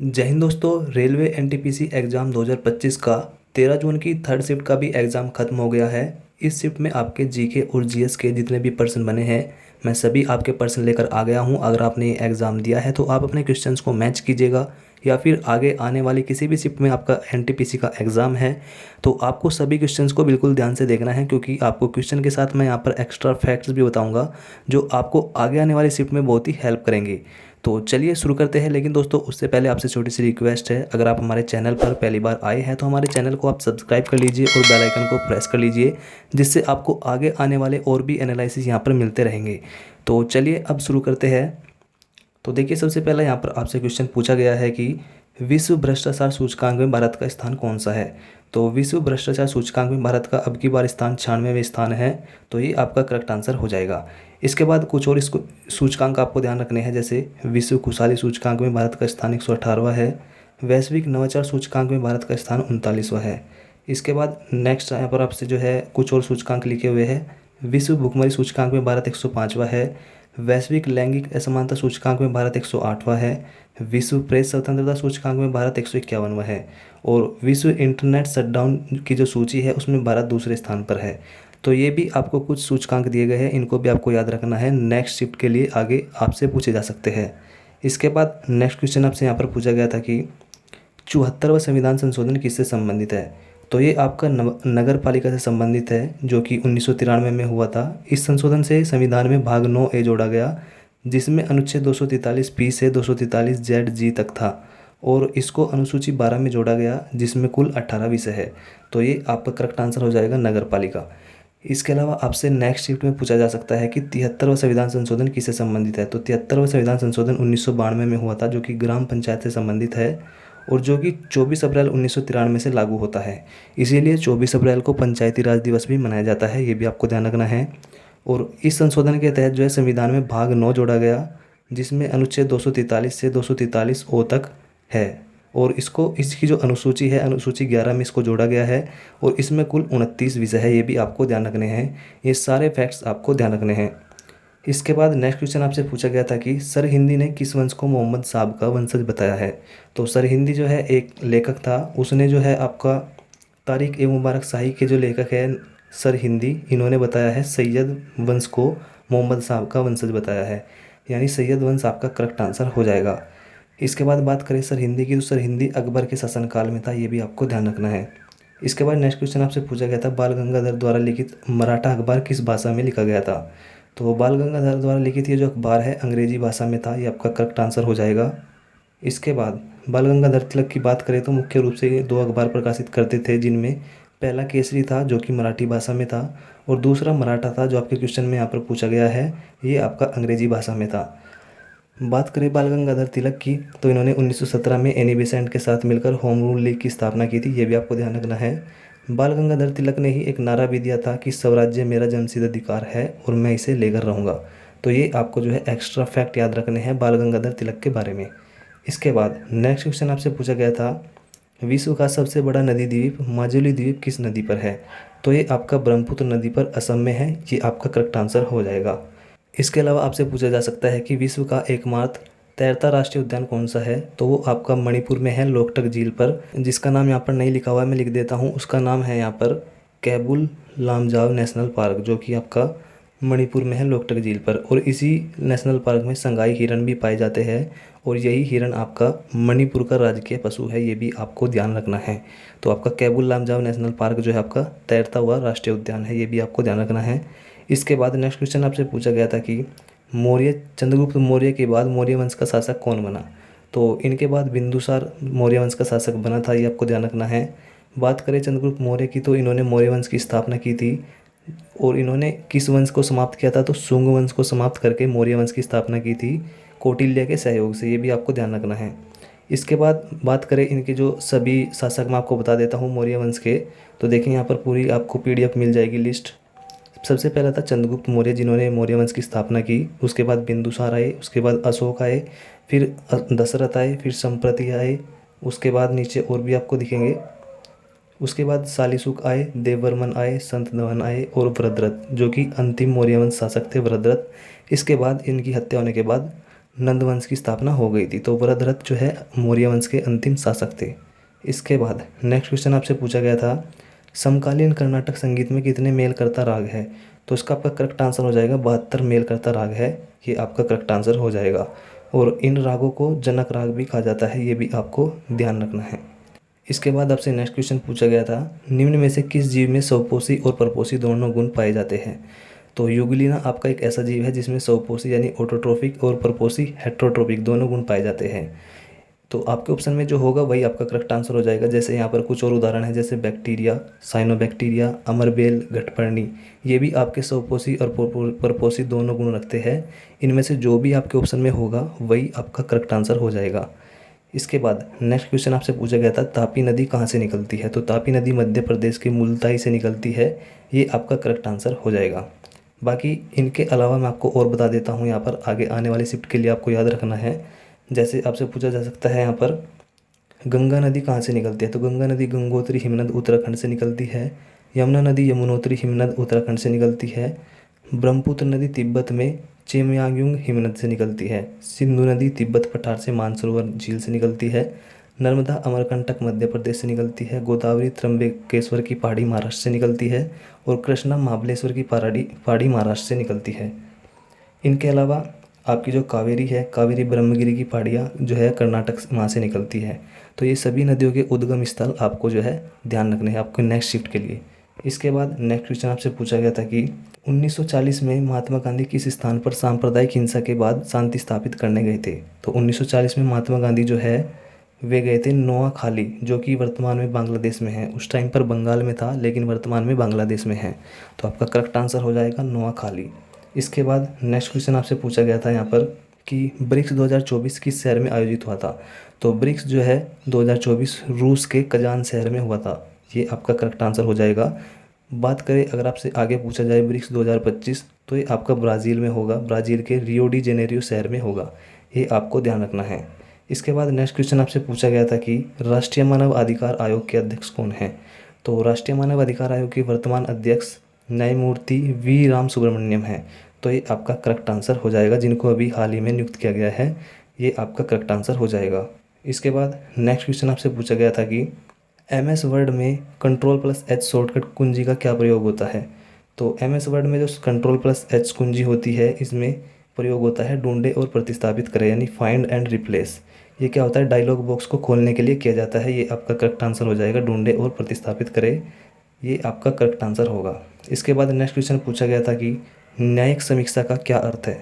जय हिंद दोस्तों। Railway NTPC exam 2025 का 13 जून की थर्ड शिफ्ट का भी एग्ज़ाम ख़त्म हो गया है। इस शिफ्ट में आपके जीके और जीएस के जितने भी प्रश्न बने हैं, मैं सभी आपके प्रश्न लेकर आ गया हूं। अगर आपने ये एग्ज़ाम दिया है तो आप अपने क्वेश्चंस को मैच कीजिएगा, या फिर आगे आने वाली किसी भी शिफ्ट में आपका एनटीपीसी का एग्ज़ाम है तो आपको सभी क्वेश्चंस को बिल्कुल ध्यान से देखना है, क्योंकि आपको क्वेश्चन के साथ मैं यहाँ पर एक्स्ट्रा फैक्ट्स भी बताऊँगा जो आपको आगे आने वाली शिफ्ट में बहुत ही हेल्प करेंगे। तो चलिए शुरू करते हैं। लेकिन दोस्तों, उससे पहले आपसे छोटी सी रिक्वेस्ट है, अगर आप हमारे चैनल पर पहली बार आए हैं तो हमारे चैनल को आप सब्सक्राइब कर लीजिए और बेल आइकन को प्रेस कर लीजिए, जिससे आपको आगे आने वाले और भी एनालिसिस यहाँ पर मिलते रहेंगे। तो चलिए अब शुरू करते हैं। तो देखिए, सबसे पहले यहाँ पर आपसे क्वेश्चन पूछा गया है कि विश्व भ्रष्टाचार सूचकांक में भारत का स्थान कौन सा है। तो विश्व भ्रष्टाचार सूचकांक में भारत का अब की बार स्थान 96वें स्थान है। तो ये आपका करेक्ट आंसर हो जाएगा। इसके बाद कुछ और इसको सूचकांक आपको ध्यान रखने हैं, जैसे विश्व खुशहाली सूचकांक में भारत का स्थान 118वां है। वैश्विक नवाचार सूचकांक में भारत का स्थान 39वां है। इसके बाद नेक्स्ट यहाँ पर आपसे जो है कुछ और सूचकांक लिखे हुए हैं। विश्व भुखमरी सूचकांक में भारत 105वां है। वैश्विक लैंगिक असमानता सूचकांक में भारत 108वां है। विश्व प्रेस स्वतंत्रता सूचकांक में भारत 151वां है। और विश्व इंटरनेट शटडाउन की जो सूची है उसमें भारत दूसरे स्थान पर है। तो ये भी आपको कुछ सूचकांक दिए गए हैं, इनको भी आपको याद रखना है, नेक्स्ट शिफ्ट के लिए आगे आपसे पूछे जा सकते हैं। इसके बाद नेक्स्ट क्वेश्चन आपसे यहाँ पर पूछा गया था कि 74वां संविधान संशोधन किससे संबंधित है। तो ये आपका नगर पालिका से संबंधित है, जो कि 1993 में हुआ था। इस संशोधन से संविधान में भाग 9A जोड़ा गया, जिसमें अनुच्छेद 243 से 243 तक था, और इसको अनुसूची 12 में जोड़ा गया, जिसमें कुल 18 विषय है। तो ये आपका करेक्ट आंसर हो जाएगा नगर पालिका। इसके अलावा आपसे नेक्स्ट शिफ्ट में पूछा जा सकता है कि 73वां संविधान संशोधन किससे संबंधित है। तो 73वां संविधान संशोधन 1992 में हुआ था, जो कि ग्राम पंचायत से संबंधित है, और जो कि 24 अप्रैल 1993 से लागू होता है। इसीलिए 24 अप्रैल को पंचायती राज दिवस भी मनाया जाता है, ये भी आपको ध्यान रखना है। और इस संशोधन के तहत जो है संविधान में भाग 9 जोड़ा गया, जिसमें अनुच्छेद 243 से 243 तक है, और इसको इसकी जो अनुसूची है अनुसूची 11 में इसको जोड़ा गया है, और इसमें कुल 29 विषय है, ये भी आपको ध्यान रखने हैं। ये सारे फैक्ट्स आपको ध्यान रखने हैं। इसके बाद नेक्स्ट क्वेश्चन आपसे पूछा गया था कि सर हिंदी ने किस वंश को मोहम्मद साहब का वंशज बताया है। तो सर हिंदी जो है एक लेखक था, उसने जो है आपका तारिक ए मुबारक शाही के जो लेखक है सर हिंदी, इन्होंने बताया है सैयद वंश को मोहम्मद साहब का वंशज बताया है, यानी सैयद वंश आपका करेक्ट आंसर हो जाएगा। इसके बाद बात करें सर हिंदी की, तो सर हिंदी अकबर के शासनकाल में था, ये भी आपको ध्यान रखना है। इसके बाद नेक्स्ट क्वेश्चन आपसे पूछा गया था बाल गंगाधर द्वारा लिखित मराठा अखबार किस भाषा में लिखा गया था। तो बाल गंगाधर द्वारा लिखित ये जो अखबार है अंग्रेजी भाषा में था, ये आपका करेक्ट आंसर हो जाएगा। इसके बाद बाल गंगाधर तिलक की बात करें तो मुख्य रूप से ये 2 अखबार प्रकाशित करते थे, जिनमें पहला केसरी था जो कि मराठी भाषा में था, और दूसरा मराठा था जो आपके क्वेश्चन में यहाँ पर पूछा गया है, ये आपका अंग्रेजी भाषा में था। बात करें बाल गंगाधर तिलक की, तो इन्होंने 1917 में एनी बेसेंट के साथ मिलकर होम रूल लीग की स्थापना की थी, ये भी आपको ध्यान रखना है। बाल गंगाधर तिलक ने ही एक नारा भी दिया था कि स्वराज्य मेरा जन्मसिद्ध अधिकार है और मैं इसे लेकर रहूँगा। तो ये आपको जो है एक्स्ट्रा फैक्ट याद रखने हैं बाल गंगाधर तिलक के बारे में। इसके बाद नेक्स्ट क्वेश्चन आपसे पूछा गया था विश्व का सबसे बड़ा नदी द्वीप माजुली द्वीप किस नदी पर है। तो ये आपका ब्रह्मपुत्र नदी पर असम में है, ये आपका करेक्ट आंसर हो जाएगा। इसके अलावा आपसे पूछा जा सकता है कि विश्व का एकमात्र तैरता राष्ट्रीय उद्यान कौन सा है। तो वो आपका मणिपुर में है, लोकटक झील पर, जिसका नाम यहाँ पर नहीं लिखा हुआ है, मैं लिख देता हूँ। उसका नाम है यहाँ पर कैबुल लामजाव नेशनल पार्क, जो कि आपका मणिपुर में है, लोकटक झील पर। और इसी नेशनल पार्क में संगाई हिरन भी पाए जाते हैं, और यही हिरन आपका मणिपुर का राजकीय पशु है, ये भी आपको ध्यान रखना है। तो आपका कैबुल लामजाव नेशनल पार्क जो है आपका तैरता हुआ राष्ट्रीय उद्यान है, ये भी आपको ध्यान रखना है। इसके बाद नेक्स्ट क्वेश्चन आपसे पूछा गया था कि मौर्य चंद्रगुप्त मौर्य के बाद मौर्य वंश का शासक कौन बना। तो इनके बाद बिंदुसार मौर्य वंश का शासक बना था, ये आपको ध्यान रखना है। बात करें चंद्रगुप्त मौर्य की, तो इन्होंने मौर्य वंश की स्थापना की थी, और इन्होंने किस वंश को समाप्त किया था। तो शुंग वंश को समाप्त करके मौर्य वंश की स्थापना की थी कौटिल्य के सहयोग से, ये भी आपको ध्यान रखना है। इसके बाद बात करें इनके जो सभी शासक, मैं आपको बता देता हूँ मौर्य वंश के। तो देखिए यहाँ पर पूरी आपको PDF मिल जाएगी लिस्ट। सबसे पहला था चंद्रगुप्त मौर्य, जिन्होंने मौर्य वंश की स्थापना की। उसके बाद बिंदुसार आए, उसके बाद अशोक आए, फिर दशरथ आए, फिर संप्रति आए, उसके बाद नीचे और भी आपको दिखेंगे। उसके बाद शालीसुक आए, देववर्मन आए, संतधवन आए, और वृद्धरथ, जो कि अंतिम मौर्य वंश शासक थे वृद्धरथ। इसके बाद इनकी हत्या होने के बाद नंद वंश की स्थापना हो गई थी। तो वृद्धरथ जो है मौर्य वंश के अंतिम शासक थे। इसके बाद नेक्स्ट क्वेश्चन आपसे पूछा गया था, समकालीन कर्नाटक संगीत में कितने मेल करता राग है? तो इसका आपका करेक्ट आंसर हो जाएगा 72 मेल करता राग है, ये आपका करेक्ट आंसर हो जाएगा। और इन रागों को जनक राग भी कहा जाता है, ये भी आपको ध्यान रखना है। इसके बाद आपसे नेक्स्ट क्वेश्चन पूछा गया था, निम्न में से किस जीव में स्वपोषी और परपोषी दोनों गुण पाए जाते हैं? तो यूग्लिना आपका एक ऐसा जीव है जिसमें स्वपोषी यानी ऑटोट्रोफिक और परपोषी हेट्रोट्रोपिक दोनों गुण पाए जाते हैं। तो आपके ऑप्शन में जो होगा वही आपका करेक्ट आंसर हो जाएगा। जैसे यहाँ पर कुछ और उदाहरण है, जैसे बैक्टीरिया, साइनोबैक्टीरिया, अमरबेल, घटपर्णी, ये भी आपके स्वपोषी और परपोषी दोनों गुण रखते हैं। इनमें से जो भी आपके ऑप्शन में होगा वही आपका करेक्ट आंसर हो जाएगा। इसके बाद नेक्स्ट क्वेश्चन आपसे पूछा गया था, तापी नदी कहाँ से निकलती है? तो तापी नदी मध्य प्रदेश के मुल्ताई से निकलती है, ये आपका करेक्ट आंसर हो जाएगा। बाकी इनके अलावा मैं आपको और बता देता हूँ, यहाँ पर आगे आने वाली शिफ्ट के लिए आपको याद रखना है। जैसे आपसे पूछा जा सकता है यहाँ पर, गंगा नदी कहाँ से निकलती है? तो गंगा नदी गंगोत्री हिमनद उत्तराखंड से निकलती है। यमुना नदी यमुनोत्री हिमनद उत्तराखंड से निकलती है। ब्रह्मपुत्र नदी तिब्बत में चेमयांगयुंग हिमनद से निकलती है। सिंधु नदी तिब्बत पठार से मानसरोवर झील से निकलती है। नर्मदा अमरकंटक मध्य प्रदेश से निकलती है। गोदावरी त्र्यंबकेश्वर की पहाड़ी महाराष्ट्र से निकलती है। और कृष्णा महाबलेश्वर की पहाड़ी महाराष्ट्र से निकलती है। इनके अलावा आपकी जो कावेरी है, कावेरी ब्रह्मगिरी की पहाड़ियाँ जो है कर्नाटक वहाँ से निकलती है। तो ये सभी नदियों के उद्गम स्थल आपको जो है ध्यान रखने हैं आपको नेक्स्ट शिफ्ट के लिए। इसके बाद नेक्स्ट क्वेश्चन आपसे पूछा गया था कि 1940 में महात्मा गांधी किस स्थान पर सांप्रदायिक हिंसा के बाद शांति स्थापित करने गए थे? तो 1940 में महात्मा गांधी जो है वे गए थे नोआखाली, जो कि वर्तमान में बांग्लादेश में है। उस टाइम पर बंगाल में था लेकिन वर्तमान में बांग्लादेश में है। तो आपका करेक्ट आंसर हो जाएगा नोआखाली। इसके बाद नेक्स्ट क्वेश्चन आपसे पूछा गया था यहाँ पर कि ब्रिक्स 2024 किस शहर में आयोजित हुआ था? तो ब्रिक्स जो है 2024 रूस के कजान शहर में हुआ था, ये आपका करेक्ट आंसर हो जाएगा। बात करें अगर आपसे आगे पूछा जाए ब्रिक्स 2025, तो ये आपका ब्राज़ील में होगा, ब्राज़ील के रियो डी जेनेरियो शहर में होगा, ये आपको ध्यान रखना है। इसके बाद नेक्स्ट क्वेश्चन आपसे पूछा गया था कि राष्ट्रीय मानव अधिकार आयोग के अध्यक्ष कौन हैं? तो राष्ट्रीय मानव अधिकार आयोग के वर्तमान अध्यक्ष न्यायमूर्ति वी राम सुब्रमण्यम है। तो ये आपका करेक्ट आंसर हो जाएगा, जिनको अभी हाल ही में नियुक्त किया गया है, ये आपका करेक्ट आंसर हो जाएगा। इसके बाद नेक्स्ट क्वेश्चन आपसे पूछा गया था कि MS वर्ड में Ctrl+H शॉर्टकट कुंजी का क्या प्रयोग होता है? तो MS वर्ड में जो Ctrl+H कुंजी होती है, इसमें प्रयोग होता है ढूंढे और प्रतिस्थापित करें, यानी फाइंड एंड रिप्लेस। ये क्या होता है, डायलॉग बॉक्स को खोलने के लिए किया जाता है। ये आपका करेक्ट आंसर हो जाएगा, ढूंढे और प्रतिस्थापित करें, ये आपका करेक्ट आंसर होगा। इसके बाद नेक्स्ट क्वेश्चन पूछा गया था कि न्यायिक समीक्षा का क्या अर्थ है?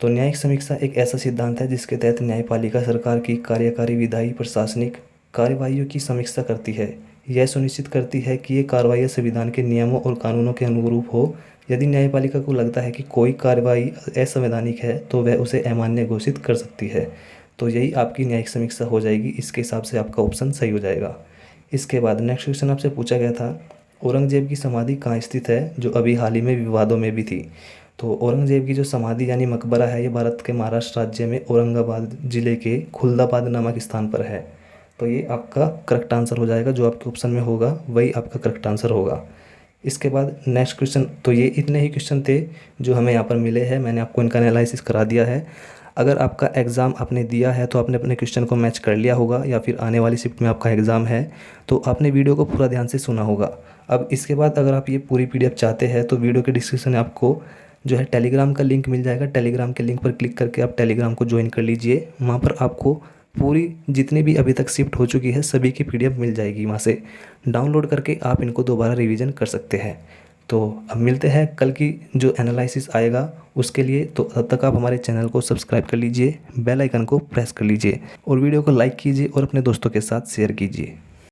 तो न्यायिक समीक्षा एक ऐसा सिद्धांत है जिसके तहत न्यायपालिका सरकार की कार्यकारी, विधायी, प्रशासनिक कार्यवाहियों की समीक्षा करती है। यह सुनिश्चित करती है कि ये कार्रवाई संविधान के नियमों और कानूनों के अनुरूप हो। यदि न्यायपालिका को लगता है कि कोई कार्रवाई असंवैधानिक है तो वह उसे अमान्य घोषित कर सकती है। तो यही आपकी न्यायिक समीक्षा हो जाएगी, इसके हिसाब से आपका ऑप्शन सही हो जाएगा। इसके बाद नेक्स्ट क्वेश्चन आपसे पूछा गया था, औरंगजेब की समाधि कहाँ स्थित है, जो अभी हाल ही में विवादों में भी थी? तो औरंगजेब की जो समाधि यानी मकबरा है, ये भारत के महाराष्ट्र राज्य में औरंगाबाद जिले के खुलदाबाद नामक स्थान पर है। तो ये आपका करेक्ट आंसर हो जाएगा, जो आपके ऑप्शन में होगा वही आपका करेक्ट आंसर होगा। इसके बाद नेक्स्ट क्वेश्चन, तो ये इतने ही क्वेश्चन थे जो हमें यहाँ पर मिले हैं, मैंने आपको इनका एनालिसिस करा दिया है। अगर आपका एग्ज़ाम आपने दिया है तो आपने अपने क्वेश्चन को मैच कर लिया होगा, या फिर आने वाली शिफ्ट में आपका एग्ज़ाम है तो आपने वीडियो को पूरा ध्यान से सुना होगा। अब इसके बाद अगर आप ये पूरी PDF चाहते हैं तो वीडियो के डिस्क्रिप्शन में आपको जो है टेलीग्राम का लिंक मिल जाएगा। टेलीग्राम के लिंक पर क्लिक करके आप टेलीग्राम को ज्वाइन कर लीजिए। वहाँ पर आपको पूरी जितनी भी अभी तक शिफ्ट हो चुकी है सभी की PDF मिल जाएगी, वहाँ से डाउनलोड करके आप इनको दोबारा रिवीजन कर सकते हैं। तो अब मिलते हैं कल की जो एनालिसिस आएगा उसके लिए। तो तब तक आप हमारे चैनल को सब्सक्राइब कर लीजिए, बेल आइकन को प्रेस कर लीजिए और वीडियो को लाइक कीजिए और अपने दोस्तों के साथ शेयर कीजिए।